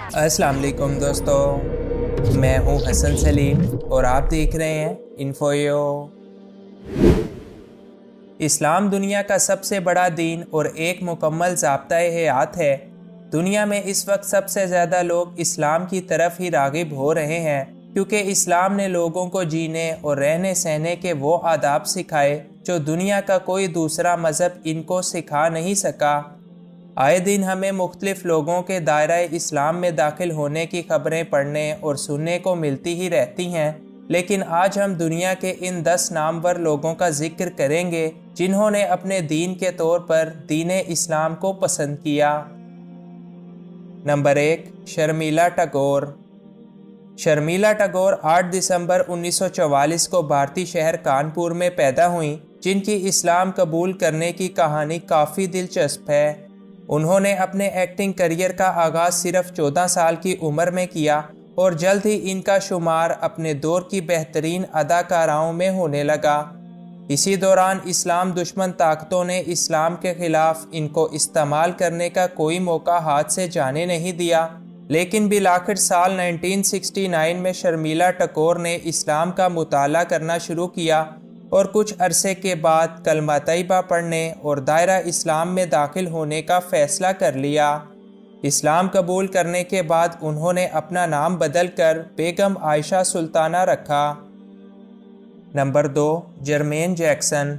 अस्सलाम वालेकुम दोस्तों, मैं हूं हसन सलीम और आप देख रहे हैं इन्फोयो। इस्लाम दुनिया का सबसे बड़ा दीन और एक मुकम्मल ज़ाब्ता-ए हयात है। दुनिया में इस वक्त सबसे ज़्यादा लोग इस्लाम की तरफ ही राग़िब हो रहे हैं, क्योंकि इस्लाम ने लोगों को जीने और रहने सहने के वो आदाब सिखाए जो दुनिया का कोई दूसरा मज़हब इनको सिखा नहीं सका। आए दिन हमें मुख्तलिफ लोगों के दायरा इस्लाम में दाखिल होने की खबरें पढ़ने और सुनने को मिलती ही रहती हैं, लेकिन आज हम दुनिया के इन 10 नामवर लोगों का जिक्र करेंगे जिन्होंने अपने दीन के तौर पर दीन इस्लाम को पसंद किया। नंबर 1, शर्मिला टैगोर। शर्मिला टैगोर 8 दिसंबर 1944 को भारतीय शहर कानपुर में पैदा हुई, जिनकी इस्लाम कबूल करने की कहानी काफ़ी दिलचस्प है। उन्होंने अपने एक्टिंग करियर का आगाज़ सिर्फ 14 साल की उम्र में किया और जल्द ही इनका शुमार अपने दौर की बेहतरीन अदाकाराओं में होने लगा। इसी दौरान इस्लाम दुश्मन ताकतों ने इस्लाम के ख़िलाफ़ इनको इस्तेमाल करने का कोई मौका हाथ से जाने नहीं दिया, लेकिन बिलाखिर साल 1969 में शर्मिला टैगोर ने इस्लाम का मुताला करना शुरू किया और कुछ अरसे के बाद कलमा तैयबा पढ़ने और दायरा इस्लाम में दाखिल होने का फ़ैसला कर लिया। इस्लाम कबूल करने के बाद उन्होंने अपना नाम बदलकर बेगम आयशा सुल्ताना रखा। Number 2, Jermaine Jackson.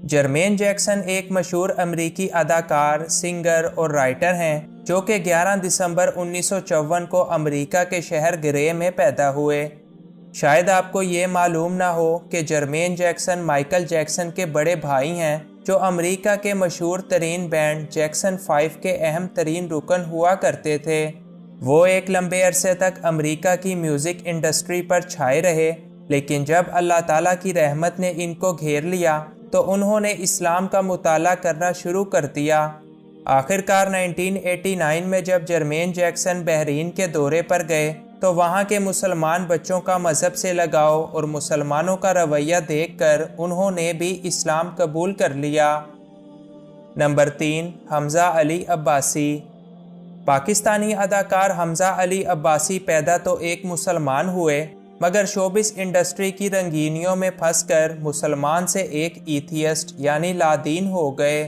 Jermaine Jackson एक मशहूर अमरीकी अदाकार, सिंगर और राइटर हैं जो कि 11 दिसंबर 1954 को अमरीका के शहर ग्रे में पैदा हुए। शायद आपको ये मालूम ना हो कि जर्मेन जैक्सन माइकल जैक्सन के बड़े भाई हैं, जो अमेरिका के मशहूर तरीन बैंड जैक्सन 5 के अहम तरीन रुकन हुआ करते थे। वो एक लंबे अरसे तक अमेरिका की म्यूज़िक इंडस्ट्री पर छाए रहे, लेकिन जब अल्लाह ताला की रहमत ने इनको घेर लिया तो उन्होंने इस्लाम का मुताला करना शुरू कर दिया। आखिरकार 1989 में जब जर्मेन जैक्सन बहरीन के दौरे पर गए तो वहाँ के मुसलमान बच्चों का मज़हब से लगाव और मुसलमानों का रवैया देखकर उन्होंने भी इस्लाम कबूल कर लिया। नंबर 3, हमज़ा अली अब्बासी। पाकिस्तानी अदाकार हमज़ा अली अब्बासी पैदा तो एक मुसलमान हुए, मगर शोबिस इंडस्ट्री की रंगीनियों में फंसकर मुसलमान से एक एथियस्ट यानी लादीन हो गए।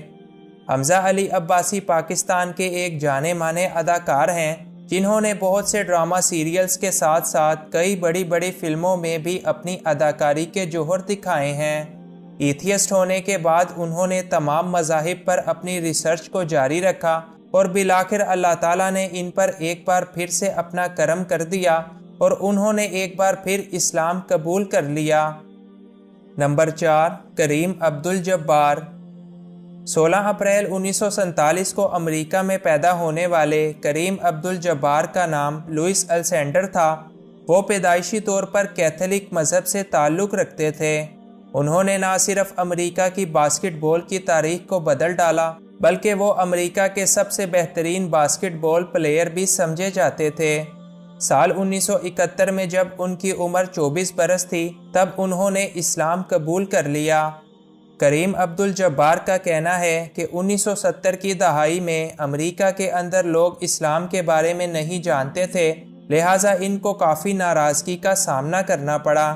हमज़ा अली अब्बासी पाकिस्तान के एक जाने माने अदाकार हैं, जिन्होंने बहुत से ड्रामा सीरियल्स के साथ साथ कई बड़ी बड़ी फिल्मों में भी अपनी अदाकारी के जोहर दिखाए हैं। एथियस्ट होने के बाद उन्होंने तमाम मज़ाहिब पर अपनी रिसर्च को जारी रखा और बिलाखिर अल्लाह ताला ने इन पर एक बार फिर से अपना करम कर दिया और उन्होंने एक बार फिर इस्लाम कबूल कर लिया। नंबर 4, करीम अब्दुल जब्बार। 16 अप्रैल 1947 को अमेरिका में पैदा होने वाले करीम अब्दुल जब्बार का नाम लुइस अल्सेंडर था। वो पैदाइशी तौर पर कैथोलिक मज़हब से ताल्लुक़ रखते थे। उन्होंने ना सिर्फ अमेरिका की बास्केटबॉल की तारीख को बदल डाला, बल्कि वो अमेरिका के सबसे बेहतरीन बास्केटबॉल प्लेयर भी समझे जाते थे। साल 1971 में जब उनकी उम्र 24 बरस थी, तब उन्होंने इस्लाम कबूल कर लिया। करीम अब्दुल जब्बार का कहना है कि 1970 की दहाई में अमेरिका के अंदर लोग इस्लाम के बारे में नहीं जानते थे, लिहाजा इनको काफ़ी नाराज़गी का सामना करना पड़ा।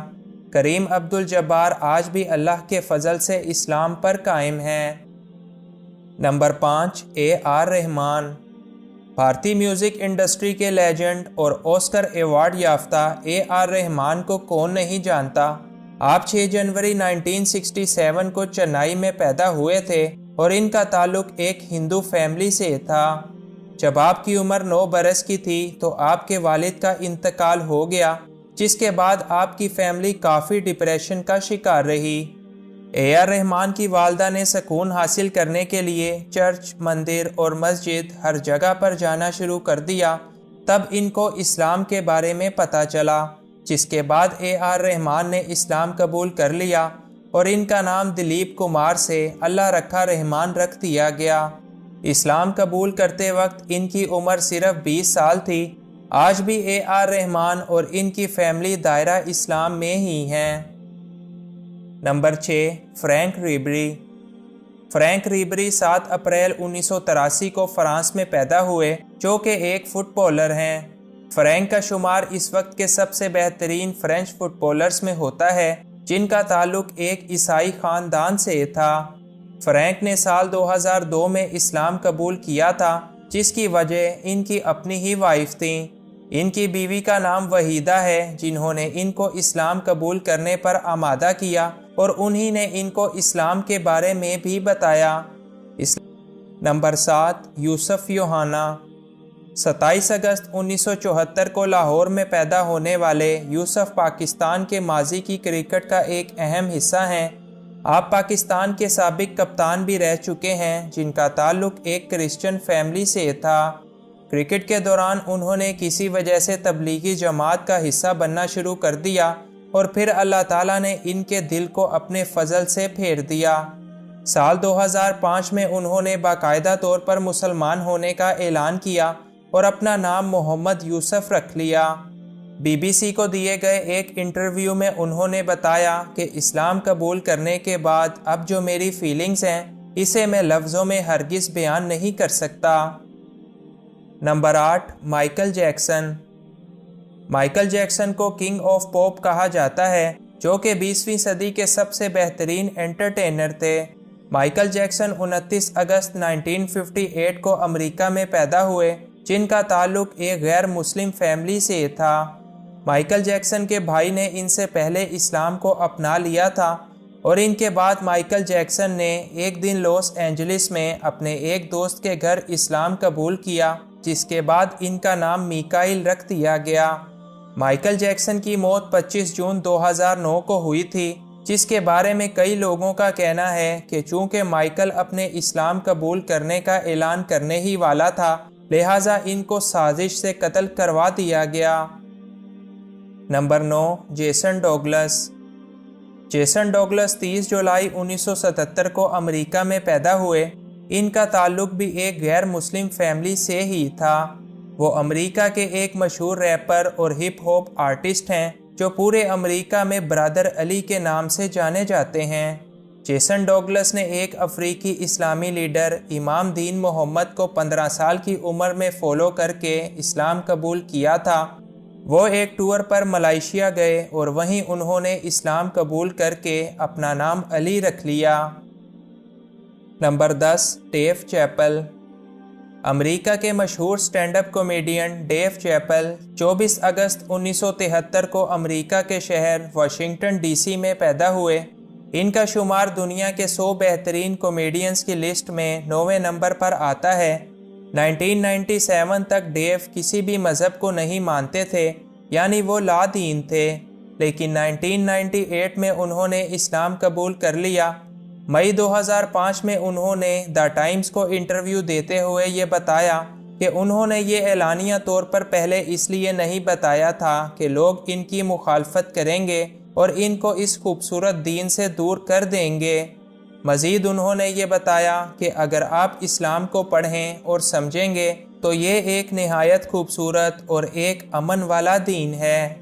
करीम अब्दुल जब्बार आज भी अल्लाह के फजल से इस्लाम पर कायम हैं। Number 5, AR Rahman. भारतीय म्यूज़िक इंडस्ट्री के लेजेंड और ऑस्कर अवार्ड याफ्ता AR रहमान को कौन नहीं जानता। आप 6 जनवरी 1967 को चेन्नई में पैदा हुए थे और इनका ताल्लुक एक हिंदू फैमिली से था। जब आपकी उम्र 9 बरस की थी तो आपके वालिद का इंतकाल हो गया, जिसके बाद आपकी फैमिली काफ़ी डिप्रेशन का शिकार रही। AR रहमान की वालदा ने सुकून हासिल करने के लिए चर्च, मंदिर और मस्जिद हर जगह पर जाना शुरू कर दिया। तब इनको इस्लाम के बारे में पता चला, जिसके बाद AR रहमान ने इस्लाम कबूल कर लिया और इनका नाम दिलीप कुमार से अल्लाह रखा रहमान रख दिया गया। इस्लाम कबूल करते वक्त इनकी उम्र सिर्फ 20 साल थी। आज भी AR रहमान और इनकी फैमिली दायरा इस्लाम में ही हैं। Number 6, Franck Ribery. Franck Ribery 7 April 1983 کو فرانس میں پیدا ہوئے، جو کہ ایک فٹ بالر ہیں۔ فرینک کا شمار اس وقت کے سب سے بہترین فرینچ فٹ بالرز میں ہوتا ہے، جن کا تعلق ایک عیسائی خاندان سے تھا۔ فرینک نے سال 2002 میں اسلام قبول کیا تھا، جس کی وجہ ان کی اپنی ہی وائف تھیں۔ ان کی بیوی کا نام وحیدہ ہے، جنہوں نے ان کو اسلام قبول کرنے پر آمادہ کیا اور انہی نے ان کو اسلام کے بارے میں بھی بتایا۔ نمبر 7، یوسف یوحنا۔ 27 اگست 1974 کو لاہور میں پیدا ہونے والے یوسف پاکستان کے ماضی کی کرکٹ کا ایک اہم حصہ ہیں۔ آپ پاکستان کے سابق کپتان بھی رہ چکے ہیں، جن کا تعلق ایک کرسچن فیملی سے تھا۔ کرکٹ کے دوران انہوں نے کسی وجہ سے تبلیغی جماعت کا حصہ بننا شروع کر دیا اور پھر اللہ تعالیٰ نے ان کے دل کو اپنے فضل سے پھیر دیا۔ سال 2005 میں انہوں نے باقاعدہ طور پر مسلمان ہونے کا اعلان کیا اور اپنا نام محمد یوسف رکھ لیا۔ بی بی سی کو دیے گئے ایک انٹرویو میں انہوں نے بتایا کہ اسلام قبول کرنے کے بعد اب جو میری فیلنگز ہیں، اسے میں لفظوں میں ہرگز بیان نہیں کر سکتا۔ Number 8، Michael Jackson. Michael Jackson کو کنگ آف پاپ کہا جاتا ہے، جو کہ 20ویں صدی کے سب سے بہترین انٹرٹینر تھے۔ مائیکل جیکسن 29 اگست 1958 کو امریکہ میں پیدا ہوئے، جن کا تعلق ایک غیر مسلم فیملی سے تھا۔ مائیکل جیکسن کے بھائی نے ان سے پہلے اسلام کو اپنا لیا تھا اور ان کے بعد مائیکل جیکسن نے ایک دن لاس اینجلس میں اپنے ایک دوست کے گھر اسلام قبول کیا، جس کے بعد ان کا نام میکائل رکھ دیا گیا۔ مائیکل جیکسن کی موت 25 جون 2009 کو ہوئی تھی، جس کے بارے میں کئی لوگوں کا کہنا ہے کہ چونکہ مائیکل اپنے اسلام قبول کرنے کا اعلان کرنے ہی والا تھا، لہٰذا ان کو سازش سے قتل کروا دیا گیا۔ Number 9، Jason Douglas. Jason Douglas 30 July 1977 کو امریکہ میں پیدا ہوئے۔ ان کا تعلق بھی ایک غیر مسلم فیملی سے ہی تھا۔ وہ امریکہ کے ایک مشہور ریپر اور ہپ ہاپ آرٹسٹ ہیں، جو پورے امریکہ میں برادر علی کے نام سے جانے جاتے ہیں۔ جیسن ڈوگلس نے ایک افریقی اسلامی لیڈر امام دین محمد کو 15 سال کی عمر میں فالو کر کے اسلام قبول کیا تھا۔ وہ ایک ٹور پر ملائیشیا گئے اور وہیں انہوں نے اسلام قبول کر کے اپنا نام علی رکھ لیا۔ Number 10، due Chappell. امریکہ کے مشہور stand up comedian due Chappell 24 اگست 1973 کو امریکہ کے شہر واشنگٹن ڈی سی میں پیدا ہوئے۔ ان کا شمار دنیا کے 100 بہترین کامیڈینز کی لسٹ میں 9ویں نمبر پر آتا ہے۔ 1997 تک ڈیو کسی بھی مذہب کو نہیں مانتے تھے، یعنی وہ لا دین تھے، لیکن 1998 میں انہوں نے اسلام قبول کر لیا۔ مئی 2005 میں انہوں نے دا ٹائمز کو انٹرویو دیتے ہوئے یہ بتایا کہ انہوں نے یہ اعلانیہ طور پر پہلے اس لیے نہیں بتایا تھا کہ لوگ ان کی مخالفت کریں گے اور ان کو اس خوبصورت دین سے دور کر دیں گے۔ مزید انہوں نے یہ بتایا کہ اگر آپ اسلام کو پڑھیں اور سمجھیں گے تو یہ ایک نہایت خوبصورت اور ایک امن والا دین ہے۔